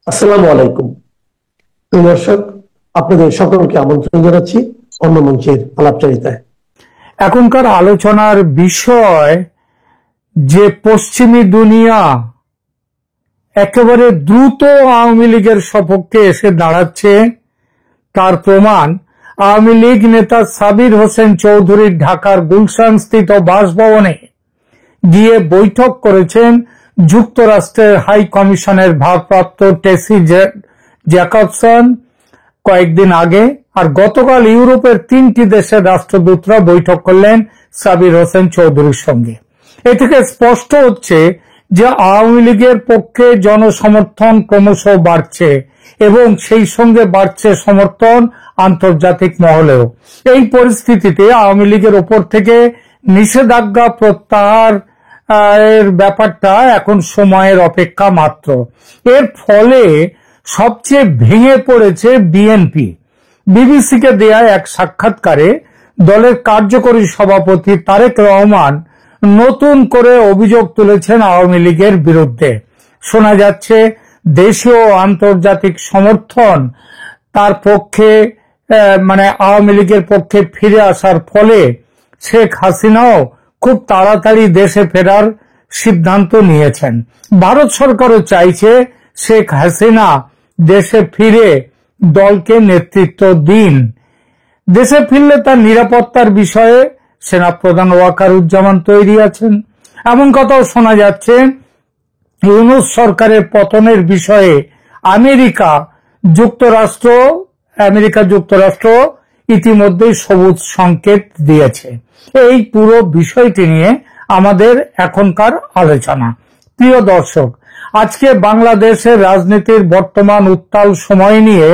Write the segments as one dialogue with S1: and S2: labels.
S1: আসসালামু আলাইকুম। প্রিয় দর্শক, আপনাদের সকলকে আমন্ত্রণ জানাচ্ছি অন্য মঞ্চের আলাপচারিতায়।
S2: এখনকার আলোচনার বিষয় যে পশ্চিমী দুনিয়া একেবারে দ্রুত আওয়ামী লীগের সপক্ষে এসে দাঁড়াচ্ছে, তার প্রমাণ আওয়ামী লীগ নেতা সাবির হোসেন চৌধুরীর ঢাকার গুলশান স্থিত বাসভবনে গিয়ে বৈঠক করেছেন যুক্তরাষ্ট্রের হাই কমিশনের ভারপ্রাপ্ত টেসি জ্যাকবসন কয়েকদিন আগে। আর গতকাল ইউরোপের 3টি দেশের রাষ্ট্রদূতরা বৈঠক করলেন সাবির হোসেন চৌধুরীর সঙ্গে। এ থেকে স্পষ্ট হচ্ছে যে আওয়ামী লীগের পক্ষে জনসমর্থন ক্রমশ বাড়ছে এবং সেই সঙ্গে বাড়ছে সমর্থন আন্তর্জাতিক মহলেও। এই পরিস্থিতিতে আওয়ামী লীগের ওপর থেকে নিষেধাজ্ঞা প্রত্যাহার এর ব্যাপারটা এখন সময়ের অপেক্ষা মাত্র। এর ফলে সবচেয়ে ভেঙে পড়েছে বিএনপি। বিবিসিকে দেয়া এক সাক্ষাৎকারে দলের কার্যকরী সভাপতি তারেক রহমান নতুন করে অভিযোগ তুলেছেন আওয়ামী লীগের বিরুদ্ধে। শোনা যাচ্ছে দেশীয় ও আন্তর্জাতিক সমর্থন তার পক্ষে আওয়ামী লীগের পক্ষে ফিরে আসার ফলে শেখ হাসিনাও খুব তাড়াতাড়ি দেশে ফেরার সিদ্ধান্ত নিয়েছেন। ভারত সরকারও চাইছে শেখ হাসিনা দেশে ফিরে দলকে নেতৃত্ব দিন। দেশে ফিরলে তার নিরাপত্তার বিষয়ে সেনাপ্রধান ওয়াকারুজ্জামান তৈরি আছেন। এমন কথাও শোনা যাচ্ছে ইউনূস সরকারের পতনের বিষয়ে আমেরিকা যুক্তরাষ্ট্র ইতিমধ্যেই সবুজ সংকেত দিয়েছে। এই পুরো বিষয়টি নিয়ে আমাদের এখনকার আলোচনা। প্রিয় দর্শক, আজকে বাংলাদেশের রাজনীতির বর্তমান উত্তাল সময় নিয়ে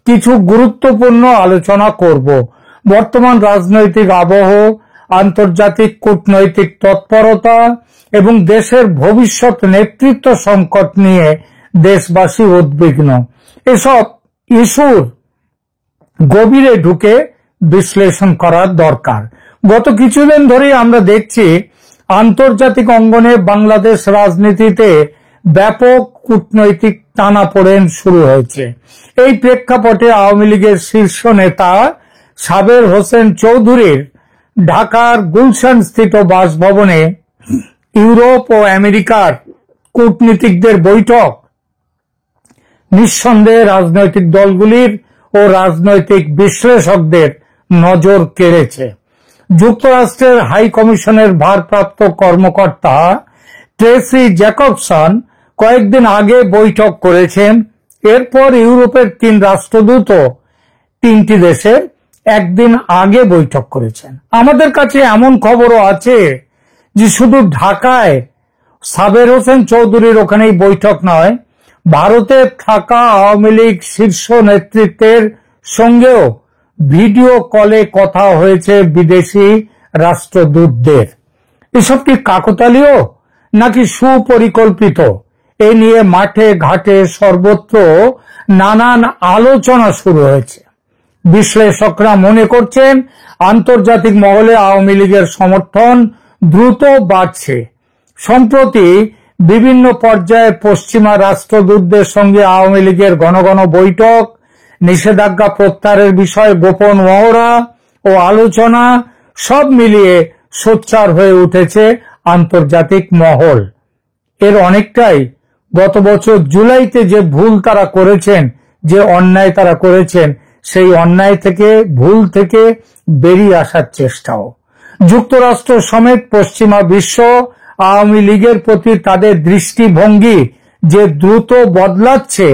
S2: কিছু গুরুত্বপূর্ণ আলোচনা করব। বর্তমান রাজনৈতিক আবহ, আন্তর্জাতিক কূটনৈতিক তৎপরতা এবং দেশের ভবিষ্যৎ নেতৃত্ব সংকট নিয়ে দেশবাসী উদ্বিগ্ন। এসব ইস্যুর গভীরে ঢুকে বিশ্লেষণ করার দরকার। গত কিছুদিন ধরেই আমরা দেখছি আন্তর্জাতিক অঙ্গনে বাংলাদেশ রাজনীতিতে ব্যাপক কূটনৈতিক টানাপোড়েন শুরু হয়েছে। এই প্রেক্ষাপটে আওয়ামী লীগের শীর্ষ নেতা সাবের হোসেন চৌধুরীর ঢাকার গুলশান স্থিত বাসভবনে ইউরোপ ও আমেরিকার কূটনীতিকদের বৈঠক নিঃসন্দেহে রাজনৈতিক দলগুলির ও রাজনৈতিক বিশ্লেষকদের নজর কেড়েছে। যুক্তরাষ্ট্রের হাই কমিশনের ভারপ্রাপ্ত কর্মকর্তা ট্রেসি জ্যাকবসন কয়েকদিন আগে বৈঠক করেছেন। এরপর ইউরোপের 3 রাষ্ট্রদূত 3টি দেশের একদিন আগে বৈঠক করেছেন। আমাদের কাছে এমন খবরও আছে যে শুধু ঢাকায় সাবের হোসেন চৌধুরীর ওখানেই বৈঠক নয়, ভারতে থাকা আওয়ামী লীগ শীর্ষ নেতৃত্বের সঙ্গেও ভিডিও কলে কথা হয়েছে বিদেশি রাষ্ট্রদূতদের। এসব কি কাকতালীয় নাকি সুপরিকল্পিত? এ নিয়ে মাঠে ঘাটে সর্বত্র নানান আলোচনা শুরু হয়েছে। বিশ্লেষকরা মনে করছেন আন্তর্জাতিক মহলে আওয়ামী লীগের সমর্থন দ্রুত বাড়ছে। সম্প্রতি বিভিন্ন পর্যায়ে পশ্চিমা রাষ্ট্রদূতদের সঙ্গে আওয়ামী লীগের ঘন ঘন বৈঠক, নিষেধাজ্ঞা প্রত্যাহারের বিষয়ে গোপন মহড়া ও আলোচনা সব মিলিয়ে সোচ্চার হয়ে উঠেছে আন্তর্জাতিক মহল। এর অনেকটাই গত বছর জুলাইতে যে ভুল তারা করেছেন, যে অন্যায় তারা করেছেন, সেই অন্যায় থেকে ভুল থেকে বেরিয়ে আসার চেষ্টাও। যুক্তরাষ্ট্র সমেত পশ্চিমা বিশ্ব আওয়ামী লীগের প্রতি তাদের দৃষ্টিভঙ্গি যে দ্রুত বদলাচ্ছে,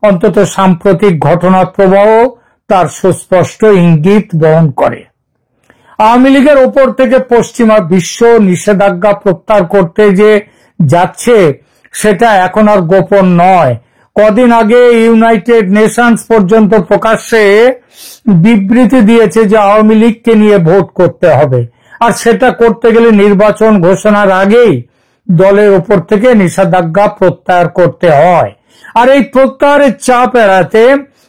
S2: অন্তত সাম্প্রতিক ঘটনার প্রবাহ তার সুস্পষ্ট ইঙ্গিত বহন করে। আওয়ামী লীগের ওপর থেকে পশ্চিমা বিশ্ব নিষেধাজ্ঞা প্রত্যাহার করতে যে যাচ্ছে সেটা এখন আর গোপন নয়। কদিন আগে ইউনাইটেড নেশনস পর্যন্ত প্রকাশ্যে বিবৃতি দিয়েছে যে আওয়ামী লীগকে নিয়ে ভোট করতে হবে, আর সেটা করতে গেলে নির্বাচন ঘোষণার আগেই দলের ওপর থেকে নিষেধাজ্ঞা প্রত্যাহার করতে হয়। আর এই প্রত্যাহারের চাপ এড়াতে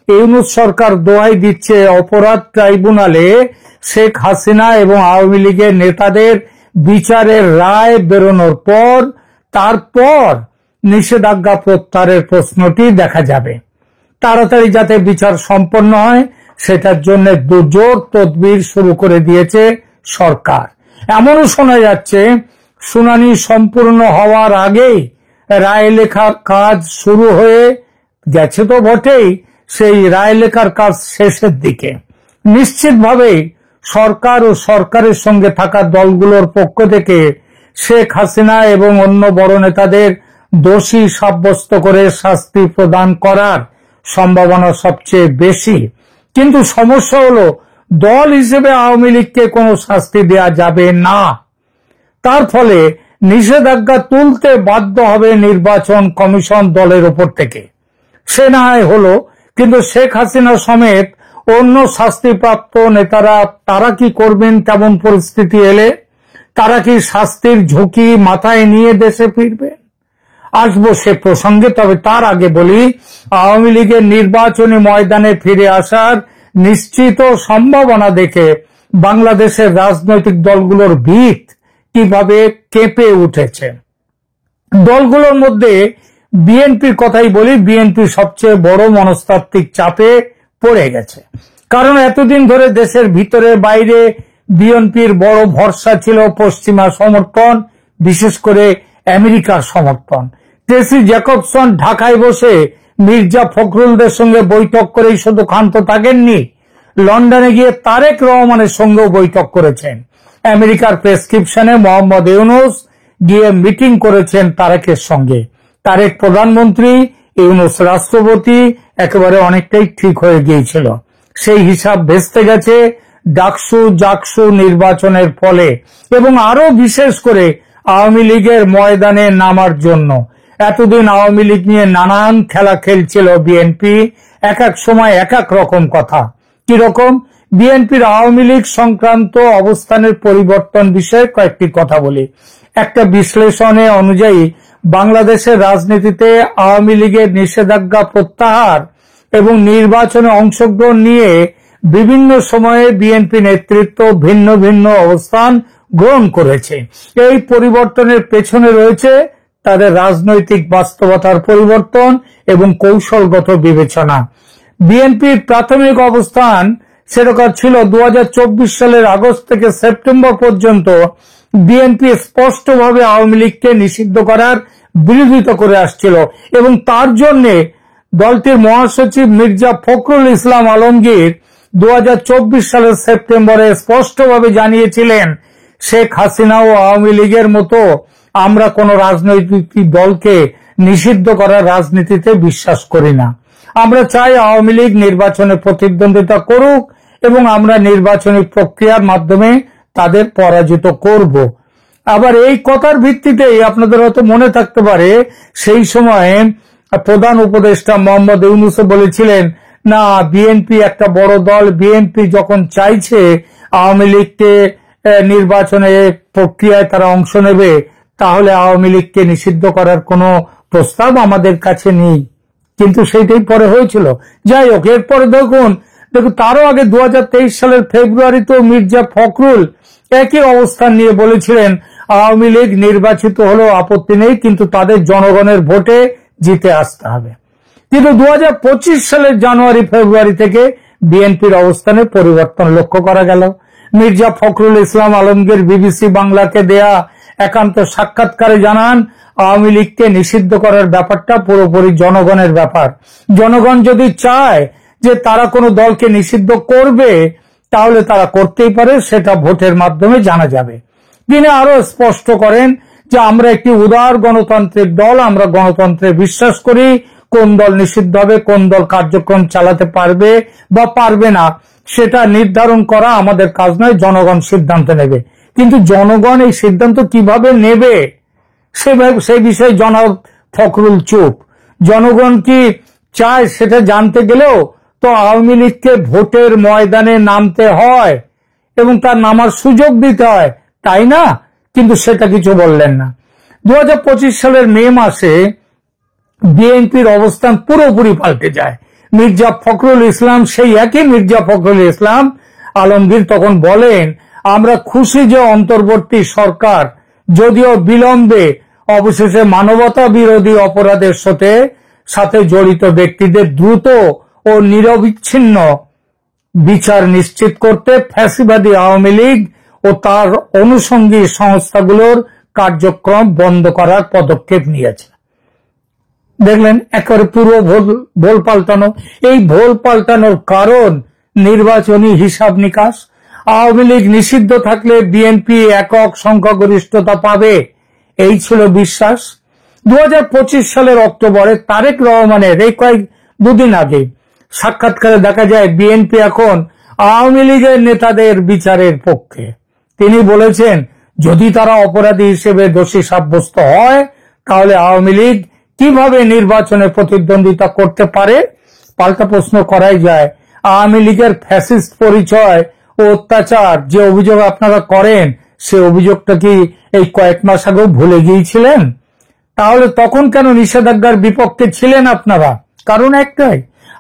S2: ইউনূস সরকার দোহাই দিচ্ছে অপরাধ ট্রাইব্যুনালে শেখ হাসিনা এবং আওয়ামী লীগের নেতাদের বিচারের রায় বেরোনোর পর তারপর নিষেধাজ্ঞা প্রত্যাহারের প্রশ্নটি দেখা যাবে। তাড়াতাড়ি যাতে বিচার সম্পন্ন হয় সেটার জন্য জোর তদবির শুরু করে দিয়েছে সরকার। এমনও শোনা যাচ্ছে শুনানি সম্পূর্ণ হওয়ার আগেই রায় লেখার কাজ শুরু হয়ে গেছে তো বটেই, সেই রায় লেখার কাজ শেষের দিকে। নিশ্চিতভাবেই সরকার ও সরকারের সঙ্গে থাকা দলগুলোর পক্ষ থেকে শেখ হাসিনা এবং অন্য বড় নেতাদের দোষী সাব্যস্ত করে শাস্তি প্রদান করার সম্ভাবনা সবচেয়ে বেশি। কিন্তু সমস্যা হলো দল হিসেবে আওয়ামী লীগকে কোনো শাস্তি দেয়া যাবে না। তার ফলে নিষেধাজ্ঞা তুলতে বাধ্য হবে নির্বাচন কমিশন দলের উপর থেকে। সে না হয় হলো, কিন্তু শেখ হাসিনা সমেত অন্য শাস্তিপ্রাপ্ত নেতারা তারা কি করবেন তেমন পরিস্থিতি এলে? তারা কি শাস্তির ঝুঁকি মাথায় নিয়ে দেশে ফিরবেন? আসবো সে প্রসঙ্গে, তবে তার আগে বলি আওয়ামী লীগের নির্বাচনী ময়দানে ফিরে আসার নিশ্চিত সম্ভাবনা দেখে বাংলাদেশের রাজনৈতিক দলগুলোর ভিত কিভাবে কেঁপে উঠেছে। দলগুলোর মধ্যে বিএনপির কথাই বলি, বিএনপি সবচেয়ে বড় মনস্তাত্ত্বিক চাপে পড়ে গেছে। কারণ এতদিন ধরে দেশের ভিতরে বাইরে বিএনপির বড় ভরসা ছিল পশ্চিমা সমর্থন, বিশেষ করে আমেরিকার সমর্থন। ট্রেসি জ্যাকবসন ঢাকায় বসে মির্জা ফখরুলদের সঙ্গে বৈঠক করেই শুধু ক্ষান্ত থাকেননি, লন্ডনে গিয়ে তারেক রহমানের সঙ্গেও বৈঠক করেছেন। আমেরিকার প্রেসক্রিপশনে মোহাম্মদ ইউনূস গিয়ে মিটিং করেছেন তারেকের সঙ্গে। তারেক প্রধানমন্ত্রী, ইউনূস রাষ্ট্রপতি, একেবারে অনেকটাই ঠিক হয়ে গিয়েছিল। সেই হিসাব ভেস্তে গেছে ডাকসু জাকসু নির্বাচনের ফলে, এবং আরো বিশেষ করে আওয়ামী লীগের ময়দানে নামার জন্য। এতদিন আওয়ামী লীগ নিয়ে নানান খেলা খেলছিল বিএনপি, এক এক সময় এক এক রকম কথা। কিরকম? বিএনপির আওয়ামী লীগ সংক্রান্ত অবস্থানের পরিবর্তন বিষয়ে কয়েকটি কথা বলি। একটা বিশ্লেষণে অনুযায়ী বাংলাদেশের রাজনীতিতে আওয়ামী লীগের নিষেধাজ্ঞা প্রত্যাহার এবং নির্বাচনে অংশগ্রহণ নিয়ে বিভিন্ন সময়ে বিএনপি নেতৃত্ব ভিন্ন ভিন্ন অবস্থান গ্রহণ করেছে। এই পরিবর্তনের পেছনে রয়েছে তাদের রাজনৈতিক বাস্তবতার পরিবর্তন এবং কৌশলগত বিবেচনা। বিএনপির প্রাথমিক অবস্থান সেরকম ছিল 2024 সালের আগস্ট থেকে সেপ্টেম্বর পর্যন্ত বিএনপি স্পষ্টভাবে আওয়ামী লীগকে নিষিদ্ধ করার বিরোধিতা করে আসছিল, এবং তার জন্য দলটির মহাসচিব মির্জা ফখরুল ইসলাম আলমগীর 2024 সালের সেপ্টেম্বরে স্পষ্টভাবে জানিয়েছিলেন, শেখ হাসিনা ও আওয়ামী লীগের মতো আমরা কোন রাজনৈতিক দলকে নিষিদ্ধ করার রাজনীতিতে বিশ্বাস করি না। আমরা চাই আওয়ামী লীগ নির্বাচনে প্রতিদ্বন্দ্বিতা করুক এবং আমরা নির্বাচনী প্রক্রিয়ার মাধ্যমে তাদের পরাজিত করব। আবার এই কথার ভিত্তিতেই আপনাদের হয়তো মনে থাকতে পারে সেই সময়ে প্রধান উপদেষ্টা মোহাম্মদ ইউনূস বলেছিলেন, না বিএনপি একটা বড় দল, বিএনপি যখন চাইছে আওয়ামী লীগকে নির্বাচনে প্রক্রিয়ায় তারা অংশ নেবে, তাহলে আওয়ামী লীগকে নিষিদ্ধ করার কোনো প্রস্তাব আমাদের কাছে নেই। কিন্তু সেইটাই পরে হয়েছিল। যাই হোক, এরপরে দেখুন তারও আগে 2023 সালের ফেব্রুয়ারিতে মির্জা ফখরুল একই অবস্থান নিয়ে বলেছিলেন, আওয়ামী লীগ নির্বাচিত হলেও আপত্তি নেই, কিন্তু তাদের জনগণের ভোটে জিতে আসতে হবে। কিন্তু 2025 সালের জানুয়ারি ফেব্রুয়ারি থেকে বিএনপির অবস্থানে পরিবর্তন লক্ষ্য করা গেল। মির্জা ফখরুল ইসলাম আলমগীর বিবিসি বাংলাকে দেয়া একান্ত সাক্ষাৎকারে জানান, আওয়ামী লীগকে নিষিদ্ধ করার ব্যাপারটা পুরোপুরি জনগণের ব্যাপার। জনগণ যদি চায় যে তারা কোনো দলকে নিষিদ্ধ করবে, তাহলে তারা করতেই পারে, সেটা ভোটের মাধ্যমে জানা যাবে। তিনি আরো স্পষ্ট করেন যে আমরা একটি উদার গণতান্ত্রিক দল, আমরা গণতন্ত্রে বিশ্বাস করি। কোন দল নিষিদ্ধ হবে, কোন দল কার্যক্রম চালাতে পারবে বা পারবে না, সেটা নির্ধারণ করা আমাদের কাজ নয়, জনগণ সিদ্ধান্ত নেবে। কিন্তু জনগণ এই সিদ্ধান্ত কিভাবে নেবে সেই বিষয়ে জনাব ফখরুল চুপ। জনগণ কি চায় সেটা জানতে গেলেও তো আওয়ামী লীগকে ভোটের ময়দানে নামতে হয় এবং তার নামার সুযোগ দিতে হয়, তাই না? কিন্তু সেটা কিছু বললেন না। 2025 সালের মে মাসে বিএনপির অবস্থান পুরোপুরি পাল্টে যায়। মির্জা ফখরুল ইসলাম, সেই একই মির্জা ফখরুল ইসলাম আলমগীর তখন বলেন, আমরা খুশি যে অন্তর্বর্তী সরকার যদিও বিলম্বে অবশেষে মানবতা বিরোধী অপরাধের সাথে জড়িত ব্যক্তিদের দ্রুত ও নিরবিচ্ছিন্ন বিচার নিশ্চিত করতে ফ্যাসিবাদী আওয়ামী লীগ ও তার অনুষঙ্গী সংস্থাগুলোর কার্যক্রম বন্ধ করার পদক্ষেপ নিয়েছে। দেখলেন একেবারে পুরো ভোল পাল্টানো। এই ভোল পাল্টানোর কারণ নির্বাচনী হিসাব নিকাশ। আওয়ামী লীগ নিষিদ্ধ থাকলে বিএনপি একক সংখ্যাগরিষ্ঠতা পাবে, এই ছিল বিশ্বাস। 2025 সালের অক্টোবরে তারেক রহমানের এই দুদিন আগে সাক্ষাৎকারে দেখা যায় বিএনপি এখন আওয়ামী লীগের নেতাদের বিচারের পক্ষে। তিনি বলেছেন, যদি তারা অপরাধী হিসেবে দোষী সাব্যস্ত হয় তাহলে আওয়ামী লীগ কিভাবে নির্বাচনে প্রতিদ্বন্দ্বিতা করতে পারে? পাল্টা প্রশ্ন করাই যায়, আওয়ামী লীগের ফ্যাসিস্ট পরিচয় ও অত্যাচার যে অভিযোগ আপনারা করেন, সে অভিযোগটা কি এই কয়েক মাস আগেও ভুলে গিয়েছিলেন? তাহলে তখন কেন নিষেধাজ্ঞার বিপক্ষে ছিলেন আপনারা? কারণ একটাই,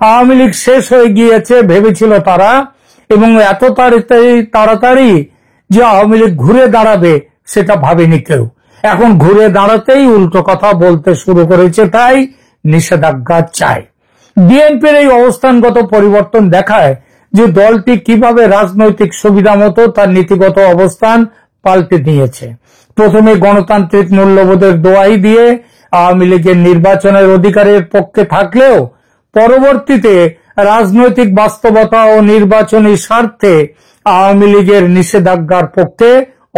S2: আওয়ামী লীগ শেষ হয়ে গিয়েছে ভেবেছিল তারা, এবং এত তাড়াতাড়ি যে আওয়ামী লীগ ঘুরে দাঁড়াবে সেটা ভাবেনি কেউ। এখন ঘুরে দাঁড়াতেই উল্টো কথা বলতে শুরু করেছে, তাই নিষেধাজ্ঞা চায়। বিএনপির এই অবস্থানগত পরিবর্তন দেখায় যে দলটি কিভাবে রাজনৈতিক সুবিধা মতো তার নীতিগত অবস্থান পাল্টে নিয়েছে। প্রথমে গণতান্ত্রিক মূল্যবোধের দোহাই দিয়ে আওয়ামী লীগের নির্বাচনের অধিকারের পক্ষে থাকলেও পরবর্তীতে রাজনৈতিক বাস্তবতা ও নির্বাচনী স্বার্থে আওয়ামী লীগের নিষেধাজ্ঞার পক্ষে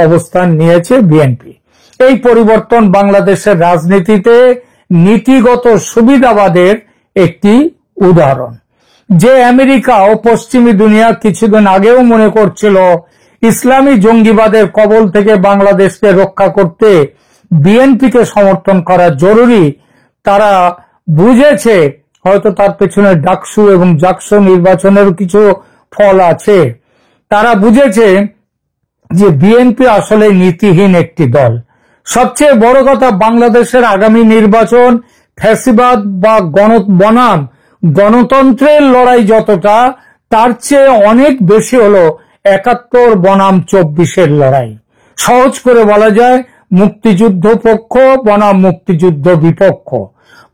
S2: অবস্থান নিয়েছে বিএনপি। এই পরিবর্তন বাংলাদেশের রাজনীতিতে নীতিগত সুবিধাবাদের একটি উদাহরণ। যে আমেরিকা ও পশ্চিমী দুনিয়া কিছুদিন আগেও মনে করছিল ইসলামী জঙ্গিবাদের কবল থেকে বাংলাদেশকে রক্ষা করতে বিএনপিকে সমর্থন করা জরুরি, তারা বুঝেছে হয়তো তার পেছনে ডাকসু এবং জাকসু নির্বাচনের কিছু ফল আছে। তারা বুঝেছে যে বিএনপি আসলে নীতিহীন একটি দল। সবচেয়ে বড় কথা, বাংলাদেশের আগামী নির্বাচন ফ্যাসিবাদ বা বনাম গণতন্ত্রের লড়াই যতটা, তার চেয়ে অনেক বেশি হলো ৭১ বনাম ২৪-এর লড়াই। সহজ করে বলা যায়, মুক্তিযুদ্ধ পক্ষ বনাম মুক্তিযুদ্ধ বিপক্ষ।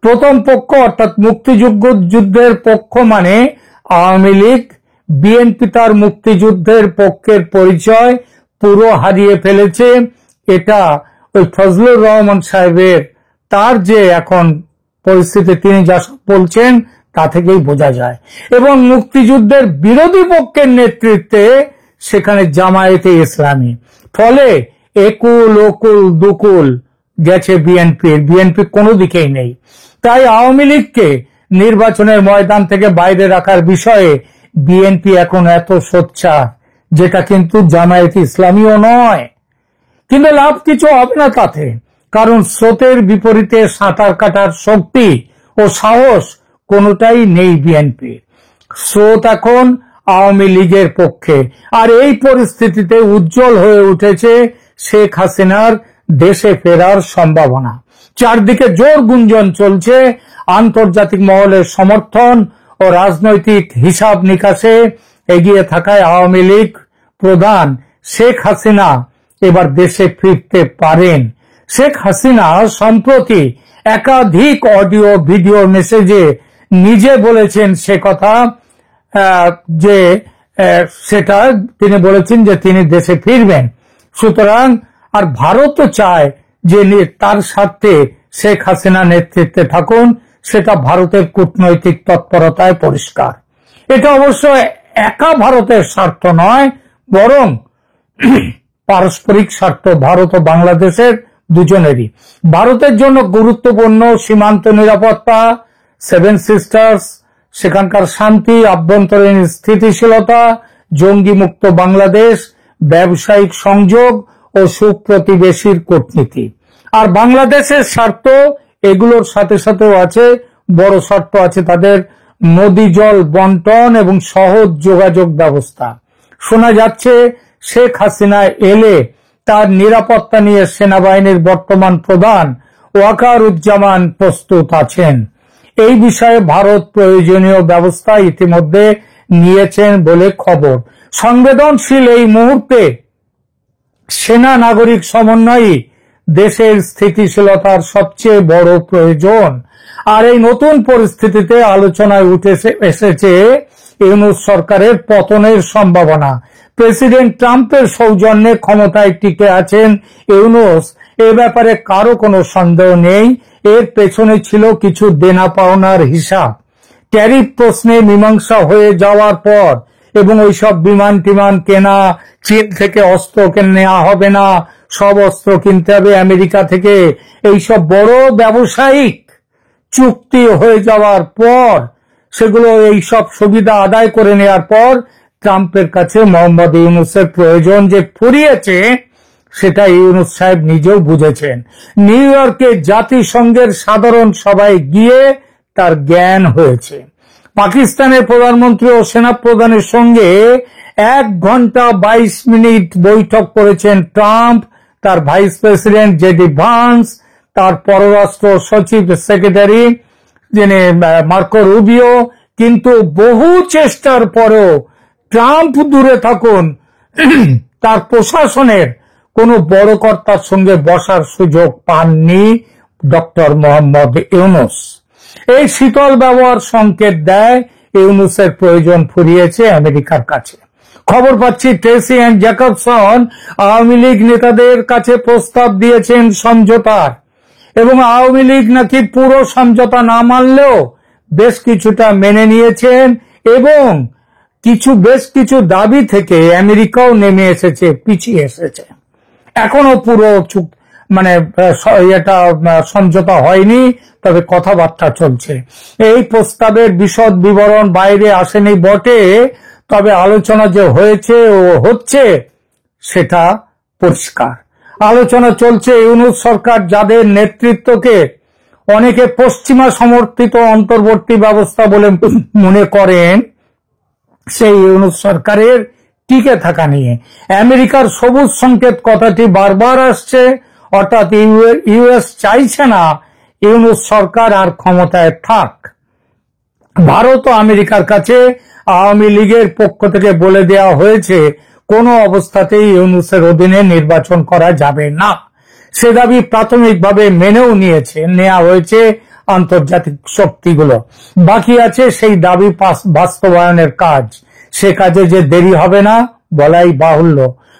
S2: প্রথম পক্ষ অর্থাৎ মুক্তিযুদ্ধের পক্ষ মানে আওয়ামী লীগ। বিএনপি তার মুক্তিযুদ্ধের পক্ষের পরিচয় পুরো হারিয়ে ফেলেছে। এটা ওই ফজলুর রহমান সাহেবের তার যে এখন পরিস্থিতি, তিনি যা বলছেন তা থেকেই বোঝা যায়। এবং মুক্তিযুদ্ধের বিরোধী পক্ষের নেতৃত্বে সেখানে জামায়াতে ইসলামী। ফলে একুল ওকুল দুকুল গেছে বিএনপি কোনো দিকেই নেই। তাই আওয়ামী লীগকে নির্বাচনের ময়দান থেকে বাইরে রাখার বিষয়ে বিএনপি এখন এত সোচ্চার, যেটা কিন্তু জামায়াতে ইসলামীও নয়। কিন্তু লাভ কিছু হবে না তাতে, কারণ স্রোতের বিপরীতে সাঁতার কাটার শক্তি ও সাহস কোনোটাই নেই বিএনপির। স্রোত এখন আওয়ামী লীগের পক্ষে। আর এই পরিস্থিতিতে উজ্জ্বল হয়ে উঠেছে শেখ হাসিনার দেশে ফেরার সম্ভাবনা। চারদিকে জোর গুঞ্জন চলছে আন্তর্জাতিক মহলের সমর্থন ও রাজনৈতিক হিসাব নিকাশে এগিয়ে থাকায় আওয়ামী লীগ প্রধান শেখ হাসিনা এবার দেশে ফিরতে পারেন। শেখ হাসিনা সম্প্রতি একাধিক অডিও ভিডিও মেসেজে নিজে বলেছেন সে কথা, যে সেটা তিনি বলেছেন যে তিনি দেশে ফিরবেন। সুতরাং আর ভারতও চায় যে তার স্বার্থে শেখ হাসিনা নেতৃত্বে থাকুন, সেটা ভারতের কূটনৈতিক তৎপরতায় পরিষ্কার। এটা অবশ্য একা ভারতের স্বার্থ নয়, বরং পারস্পরিক স্বার্থ ভারত ও বাংলাদেশের দুজনেরই। ভারতের জন্য গুরুত্বপূর্ণ সীমান্ত নিরাপত্তা, সেভেন সিস্টার্স, সেখানকার শান্তি, আভ্যন্তরীণ স্থিতিশীলতা, জঙ্গি মুক্ত বাংলাদেশ, ব্যবসায়িক সংযোগ ও সুপ্রতিবেশীর কূটনীতি। আর বাংলাদেশের স্বার্থ এগুলোর সাথে সাথেও আছে, বড় স্বার্থ আছে তাদের নদী জল বন্টন এবং সহজ যোগাযোগ ব্যবস্থা। শোনা যাচ্ছে শেখ হাসিনা এলে তার নিরাপত্তা নিয়ে সেনাবাহিনীর বর্তমান প্রধান ওয়াকারুজ্জামান প্রস্তুত আছেন। এই বিষয়ে ভারত প্রয়োজনীয় ব্যবস্থা ইতিমধ্যে নিয়েছেন বলে খবর। সংবেদনশীল এই মুহূর্তে সেনা নাগরিক সমন্বয়ী দেশের স্থিতিশীলতার সবচেয়ে বড় প্রয়োজন। আর এই নতুন পরিস্থিতিতে আলোচনায় উঠে এসেছে ইউনূস সরকারের পতনের সম্ভাবনা। প্রেসিডেন্ট ট্রাম্পের সৌজন্যে ক্ষমতায় টিকে আছেন ইউনূস, এ ব্যাপারে কারো কোনো সন্দেহ নেই। এর পেছনে ছিল কিছু দেনা পাওনার হিসাব। ট্যারিফ প্রশ্নে মীমাংসা হয়ে যাওয়ার পর এবং ওইসব বিমান টিমান কেনা, চীন থেকে অস্ত্র নেওয়া হবে না, সব অস্ত্র কিনতে হবে আমেরিকা থেকে, এইসব বড় ব্যবসায়িক চুক্তি হয়ে যাওয়ার পর, সেগুলো এইসব সুবিধা আদায় করে নেওয়ার পর ট্রাম্পের কাছে মোহাম্মদ ইউনূসের প্রয়োজন যে ফুরিয়েছে, সেটা ইউনূস সাহেব নিজেও বুঝেছেন। নিউ ইয়র্কে জাতিসংঘের সাধারণ সভায় গিয়ে তার জ্ঞান হয়েছে। পাকিস্তানের প্রধানমন্ত্রী ও সেনাপ্রধানের সঙ্গে 1 ঘন্টা 22 মিনিট বৈঠক করেছেন ট্রাম্প, তার ভাইস প্রেসিডেন্ট জেডি ভান্স, তার পররাষ্ট্র সচিব সেক্রেটারি যিনি মার্কো রুবিও। কিন্তু বহু চেষ্টার পরেও ট্রাম্প দূরে থাকুন, তার প্রশাসনের কোন বড় কর্তার সঙ্গে বসার সুযোগ পাননি ডক্টর মোহাম্মদ ইউনূস। এই শীতল ব্যবহার সংকেত দেয় ইউনূসের প্রয়োজন ফুরিয়েছে আমেরিকার কাছে। খবর পাচ্ছি Tracey and Jacobson Awami League নেতাদের কাছে প্রস্তাব দিয়েছেন সমঝোতার, এবং আওয়ামী লীগ নাকি পুরো সমঝোতা না মানলেও বেশ কিছুটা মেনে নিয়েছেন, এবং বেশ কিছু দাবি থেকে আমেরিকাও নেমে এসেছে, পিছিয়ে এসেছে। এখনো পুরো এটা সমঝোতা হয়নি, তবে কথাবার্তা চলছে। এই প্রস্তাবের বিশদ বিবরণ বাইরে আসেনি বটে, তবে আলোচনা যে হয়েছে ও হচ্ছে সেটা পরিষ্কার। আলোচনা চলছে ইউনূস সরকার, যাদের নেতৃত্বকে অনেকে পশ্চিমা সমর্থিত অন্তর্বর্তী ব্যবস্থা বলে মনে করেন, সেই ইউনূস সরকারের টিকে থাকা নিয়ে আমেরিকার সবুজ সংকেত কথাটি বারবার আসছে। অর্থাৎ ইউএস চাইছে না ইউনূস সরকার আর ক্ষমতায় থাক। ভারত ও আমেরিকার কাছে আওয়ামী লীগের পক্ষ থেকে বলে দেওয়া হয়েছে কোনো অবস্থাতেই ইউনূসের অধীনে নির্বাচন করা যাবে না। সে দাবি প্রাথমিকভাবে মেনেও নেওয়া হয়েছে আন্তর্জাতিক শক্তিগুলো। বাকি আছে সেই দাবি বাস্তবায়নের কাজ। সে কাজে যে দেরি হবে না বলাই বাহুল্য।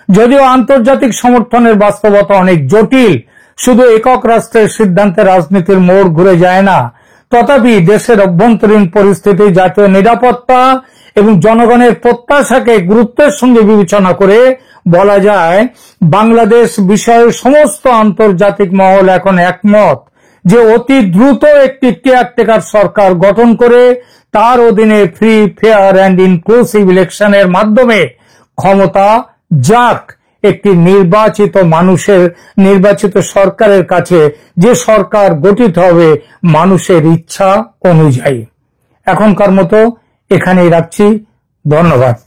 S2: যদিও আন্তর্জাতিক সমর্থনের বাস্তবতা অনেক জটিল, শুধু একক রাষ্ট্রের সিদ্ধান্তে রাজনীতির মোড় ঘুরে যায় না। তথাপি দেশের অভ্যন্তরীণ পরিস্থিতি, জাতীয় নিরাপত্তা এবং জনগণের প্রত্যাশাকে গুরুত্বের সঙ্গে বিবেচনা করে বলা যায়, বাংলাদেশ বিষয়ে সমস্ত আন্তর্জাতিক মহল এখন একমত যে অতি দ্রুত একটি কেয়ারটেকার সরকার গঠন করে তার অধীনে ফ্রি, ফেয়ার অ্যান্ড ইনক্লুসিভ ইলেকশনের মাধ্যমে ক্ষমতা যাক একটি নির্বাচিত সরকারের কাছে, যে সরকার গঠিত হবে মানুষের ইচ্ছা অনুযায়ী। এখনকার মতো এখানেই রাখছি। ধন্যবাদ।